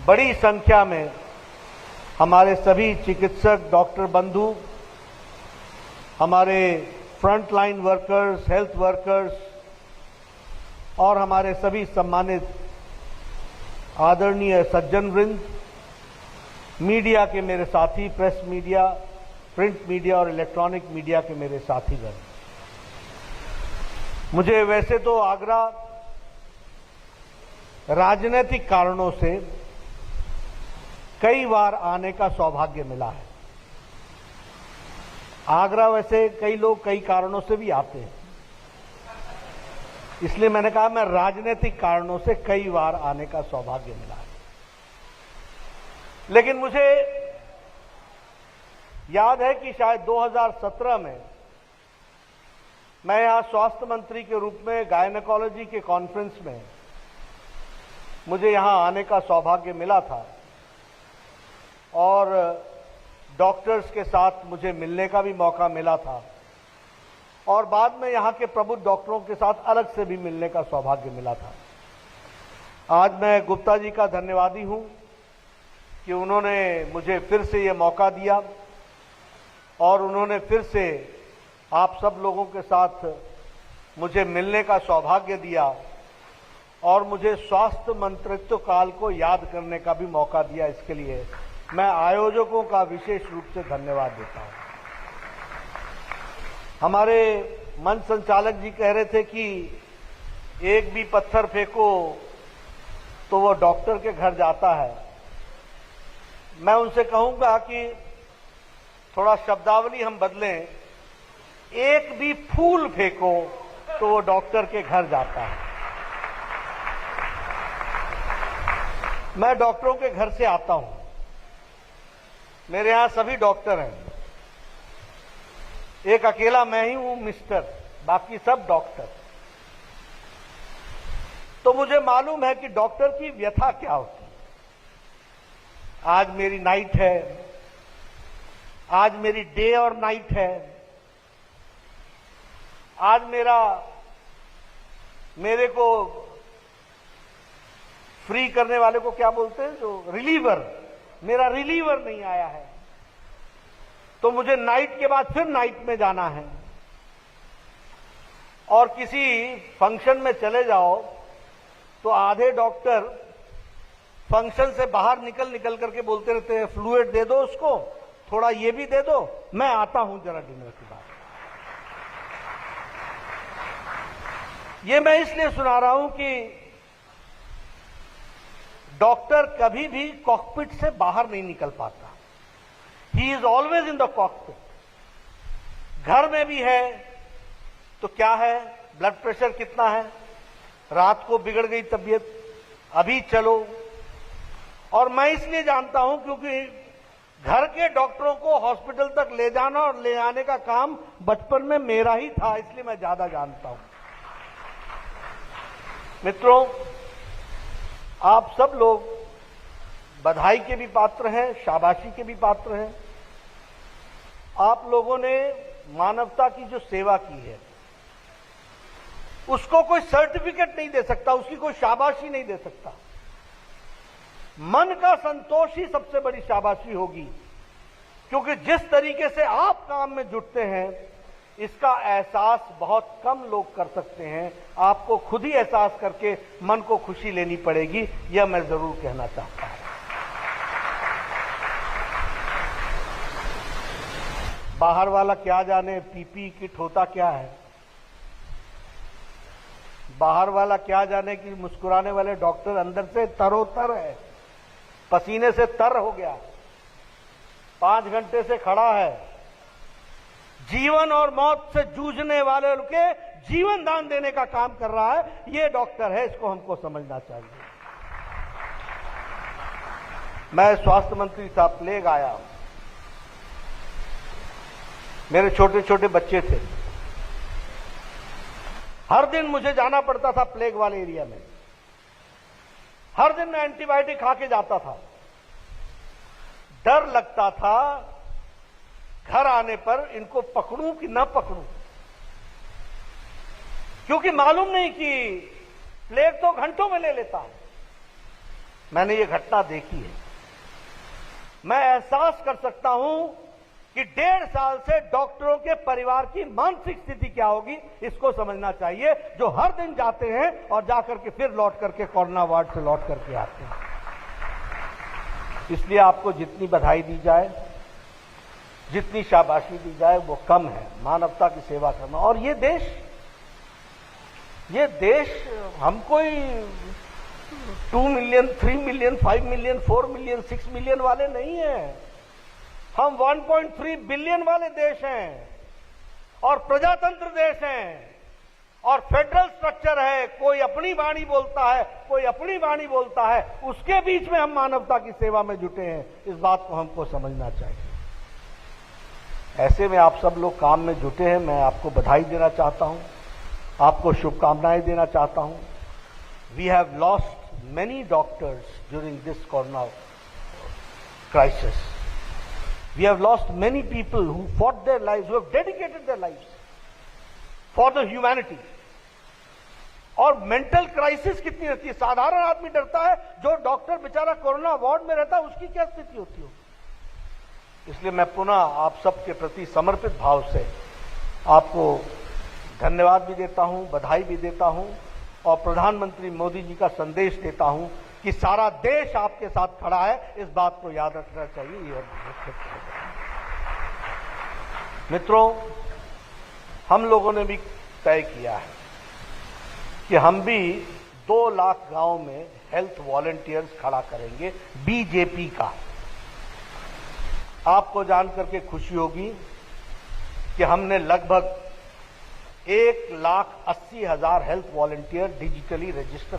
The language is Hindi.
बड़ी संख्या में हमारे सभी चिकित्सक, डॉक्टर बंधु, हमारे फ्रंटलाइन वर्कर्स, हेल्थ वर्कर्स और हमारे सभी सम्मानित आदरणीय सज्जन वृंद, मीडिया के मेरे साथी, प्रेस मीडिया, प्रिंट मीडिया और इलेक्ट्रॉनिक मीडिया के मेरे साथीगण, मुझे वैसे तो आगरा राजनीतिक कारणों से कई बार आने का सौभाग्य मिला है। आगरा वैसे कई लोग कई कारणों से भी आते हैं, इसलिए मैंने कहा मैं राजनीतिक कारणों से कई बार आने का सौभाग्य मिला है। लेकिन मुझे याद है कि शायद 2017 में मैं यहां स्वास्थ्य मंत्री के रूप में गायनेकोलॉजी के कॉन्फ्रेंस में मुझे यहां आने का सौभाग्य मिला था और डॉक्टर्स के साथ मुझे मिलने का भी मौका मिला था और बाद में यहां के प्रबुद्ध डॉक्टरों के साथ अलग से भी मिलने का सौभाग्य मिला था। आज मैं गुप्ता जी का धन्यवादी हूं कि उन्होंने मुझे फिर से ये मौका दिया और उन्होंने फिर से आप सब लोगों के साथ मुझे मिलने का सौभाग्य दिया और मुझे स्वास्थ्य मंत्रित्व काल को याद करने का भी मौका दिया। इसके लिए मैं आयोजकों का विशेष रूप से धन्यवाद देता हूं। हमारे मंच संचालक जी कह रहे थे कि एक भी पत्थर फेंको तो वो डॉक्टर के घर जाता है। मैं उनसे कहूंगा कि थोड़ा शब्दावली हम बदलें, एक भी फूल फेंको तो वो डॉक्टर के घर जाता है। मैं डॉक्टरों के घर से आता हूं, मेरे यहां सभी डॉक्टर हैं, एक अकेला मैं ही हूं मिस्टर, बाकी सब डॉक्टर। तो मुझे मालूम है कि डॉक्टर की व्यथा क्या होती है। आज मेरी नाइट है, आज मेरी डे और नाइट है, आज मेरे को फ्री करने वाले को क्या बोलते हैं, जो रिलीवर, मेरा रिलीवर नहीं आया है, तो मुझे नाइट के बाद फिर नाइट में जाना है। और किसी फंक्शन में चले जाओ तो आधे डॉक्टर फंक्शन से बाहर निकल करके बोलते रहते हैं, फ्लूइड दे दो उसको, थोड़ा ये भी दे दो, मैं आता हूं जरा डिनर के बाद। ये मैं इसलिए सुना रहा हूं कि डॉक्टर कभी भी कॉकपिट से बाहर नहीं निकल पाता। He is always in the cockpit. घर में भी है तो क्या है, ब्लड प्रेशर कितना है, रात को बिगड़ गई तबीयत, अभी चलो। और मैं इसलिए जानता हूं क्योंकि घर के डॉक्टरों को हॉस्पिटल तक ले जाना और ले आने का काम बचपन में मेरा ही था, इसलिए मैं ज्यादा जानता हूं। मित्रों, आप सब लोग बधाई के भी पात्र हैं, शाबाशी के भी पात्र हैं। आप लोगों ने मानवता की जो सेवा की है उसको कोई सर्टिफिकेट नहीं दे सकता, उसकी कोई शाबाशी नहीं दे सकता। मन का संतोष ही सबसे बड़ी शाबाशी होगी, क्योंकि जिस तरीके से आप काम में जुटते हैं इसका एहसास बहुत कम लोग कर सकते हैं। आपको खुद ही एहसास करके मन को खुशी लेनी पड़ेगी, यह मैं जरूर कहना चाहता हूं। बाहर वाला क्या जाने पीपी किट होता क्या है, बाहर वाला क्या जाने कि मुस्कुराने वाले डॉक्टर अंदर से तरोतर है, पसीने से तर हो गया, 5 घंटे से खड़ा है, जीवन और मौत से जूझने वाले के जीवन दान देने का काम कर रहा है। ये डॉक्टर है, इसको हमको समझना चाहिए। मैं स्वास्थ्य मंत्री साहब प्लेग आया, मेरे छोटे छोटे बच्चे थे, हर दिन मुझे जाना पड़ता था प्लेग वाले एरिया में, हर दिन मैं एंटीबायोटिक खा के जाता था। डर लगता था घर आने पर इनको पकड़ूं कि ना पकड़ूं, क्योंकि मालूम नहीं कि प्लेग तो घंटों में ले लेता है। मैंने ये घटना देखी है। मैं एहसास कर सकता हूं कि 1.5 साल से डॉक्टरों के परिवार की मानसिक स्थिति क्या होगी, इसको समझना चाहिए, जो हर दिन जाते हैं और जाकर के फिर लौट करके कोरोना वार्ड से लौट करके आते हैं। इसलिए आपको जितनी बधाई दी जाए, जितनी शाबाशी दी जाए, वो कम है। मानवता की सेवा करना। और ये देश हम कोई 2 million, 3 million, 5 million, 4 million, 6 million वाले नहीं हैं। हम 1.3 बिलियन वाले देश हैं और प्रजातंत्र देश हैं और फेडरल स्ट्रक्चर है। कोई अपनी वाणी बोलता है, कोई अपनी वाणी बोलता है। उसके बीच में हम मानवता की सेवा में जुटे हैं। इस बात को हमको समझना चाहिए। ऐसे में आप सब लोग काम में जुटे हैं। मैं आपको बधाई देना चाहता हूं, आपको शुभकामनाएं देना चाहता हूं। We have lost many doctors during this corona crisis. We have lost many people who fought their lives, who have dedicated their lives for the humanity. और मेंटल क्राइसिस कितनी रहती है। साधारण आदमी डरता है, जो डॉक्टर बेचारा कोरोना वार्ड में रहता है उसकी क्या स्थिति होती होगी। इसलिए मैं पुनः आप सबके प्रति समर्पित भाव से आपको धन्यवाद भी देता हूं, बधाई भी देता हूं और प्रधानमंत्री मोदी जी का संदेश देता हूं कि सारा देश आपके साथ खड़ा है। इस बात को याद रखना चाहिए। मित्रों, हम लोगों ने भी तय किया है कि हम भी 2 लाख गांव में हेल्थ वॉलंटियर्स खड़ा करेंगे, बीजेपी का। आपको जानकर के खुशी होगी कि हमने लगभग 1,80,000 हेल्थ वॉलंटियर डिजिटली रजिस्टर